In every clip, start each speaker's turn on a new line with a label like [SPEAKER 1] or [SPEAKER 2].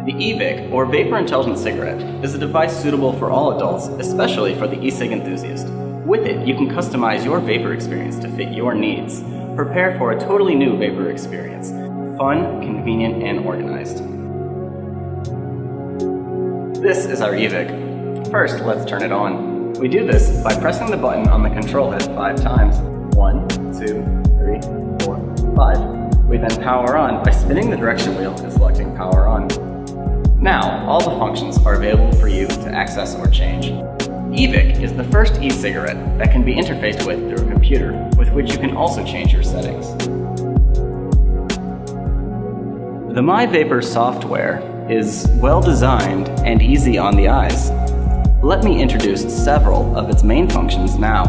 [SPEAKER 1] The eVic, or Vapor Intelligent Cigarette, is a device suitable for all adults, especially for the e-cig enthusiast. With it, you can customize your vapor experience to fit your needs. Prepare for a totally new vapor experience. Fun, convenient, and organized. This is our eVic. First, let's turn it on. We do this by pressing the button on the control head 5 times. 1, 2, 3, 4, 5. We then power on by spinning the direction wheel and selecting power on. Now, all the functions are available for you to access or change. eVic is the first e-cigarette that can be interfaced with through a computer, with which you can also change your settings. The MyVapor software is well designed and easy on the eyes. Let me introduce several of its main functions now.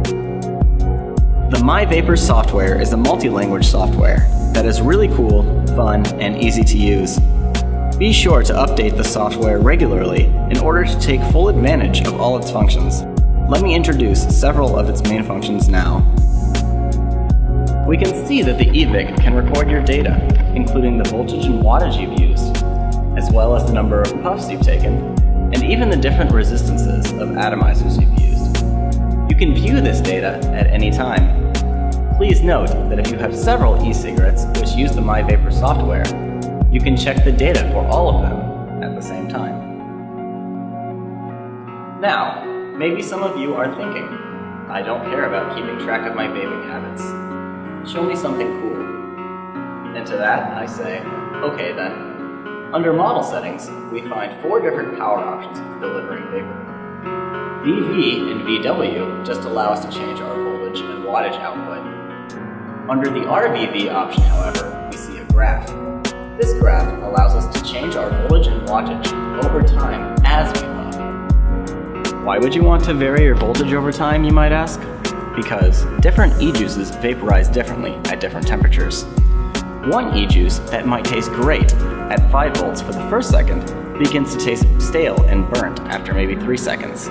[SPEAKER 1] The MyVapor software is a multi-language software that is really cool, fun, and easy to use. Be sure to update the software regularly in order to take full advantage of all its functions. Let me introduce several of its main functions now. We can see that the eVic can record your data, including the voltage and wattage you've used, as well as the number of puffs you've taken, and even the different resistances of atomizers you've used. You can view this data at any time. Please note that if you have several e-cigarettes which use the MyVapor software, you can check the data for all of them at the same time. Now, maybe some of you are thinking, I don't care about keeping track of my vaping habits. Show me something cool. And to that, I say, okay then. Under Model Settings, we find 4 different power options for delivering vapor. VV and VW just allow us to change our voltage and wattage output. Under the RVV option, however, we see a graph. This graph allows us to change our voltage and wattage over time as we puff. Why would you want to vary your voltage over time, you might ask? Because different e-juices vaporize differently at different temperatures. One e-juice that might taste great at 5 volts for the first second begins to taste stale and burnt after maybe 3 seconds.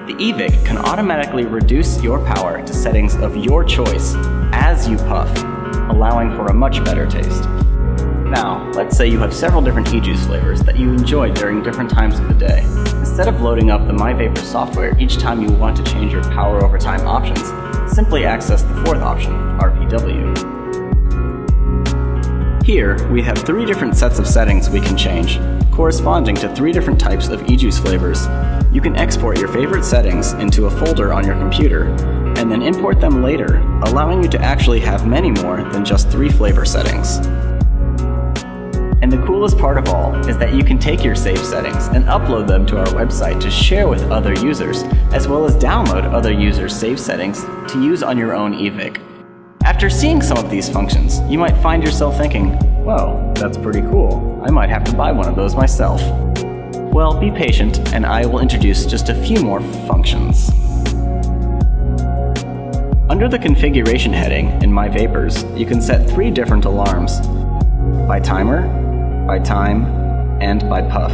[SPEAKER 1] The eVic can automatically reduce your power to settings of your choice as you puff, allowing for a much better taste. Now, let's say you have several different e-juice flavors that you enjoy during different times of the day. Instead of loading up the MyVapor software each time you want to change your power over time options, simply access the 4th option, RVW. Here, we have 3 different sets of settings we can change, corresponding to 3 different types of e-juice flavors. You can export your favorite settings into a folder on your computer, and then import them later, allowing you to actually have many more than just 3 flavor settings. And the coolest part of all is that you can take your saved settings and upload them to our website to share with other users, as well as download other users' saved settings to use on your own eVic. After seeing some of these functions, you might find yourself thinking, whoa, that's pretty cool. I might have to buy one of those myself. Well, be patient, and I will introduce just a few more functions. Under the configuration heading in MyVapors, you can set 3 different alarms: by timer, by time, and by puff.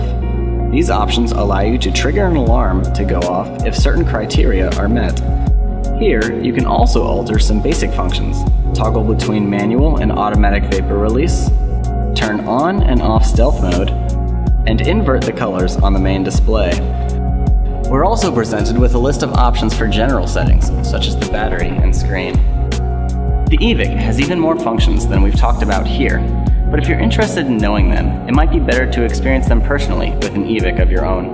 [SPEAKER 1] These options allow you to trigger an alarm to go off if certain criteria are met. Here, you can also alter some basic functions: toggle between manual and automatic vapor release, turn on and off stealth mode, and invert the colors on the main display. We're also presented with a list of options for general settings, such as the battery and screen. The eVic has even more functions than we've talked about here, but if you're interested in knowing them, it might be better to experience them personally with an eVic of your own.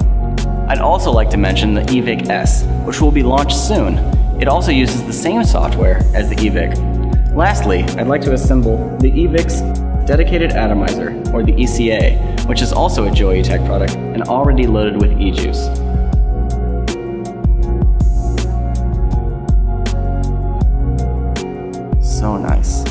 [SPEAKER 1] I'd also like to mention the eVic S, which will be launched soon. It also uses the same software as the eVic. Lastly, I'd like to assemble the eVic's dedicated atomizer, or the ECA, which is also a Joyetech product and already loaded with e-juice. So nice.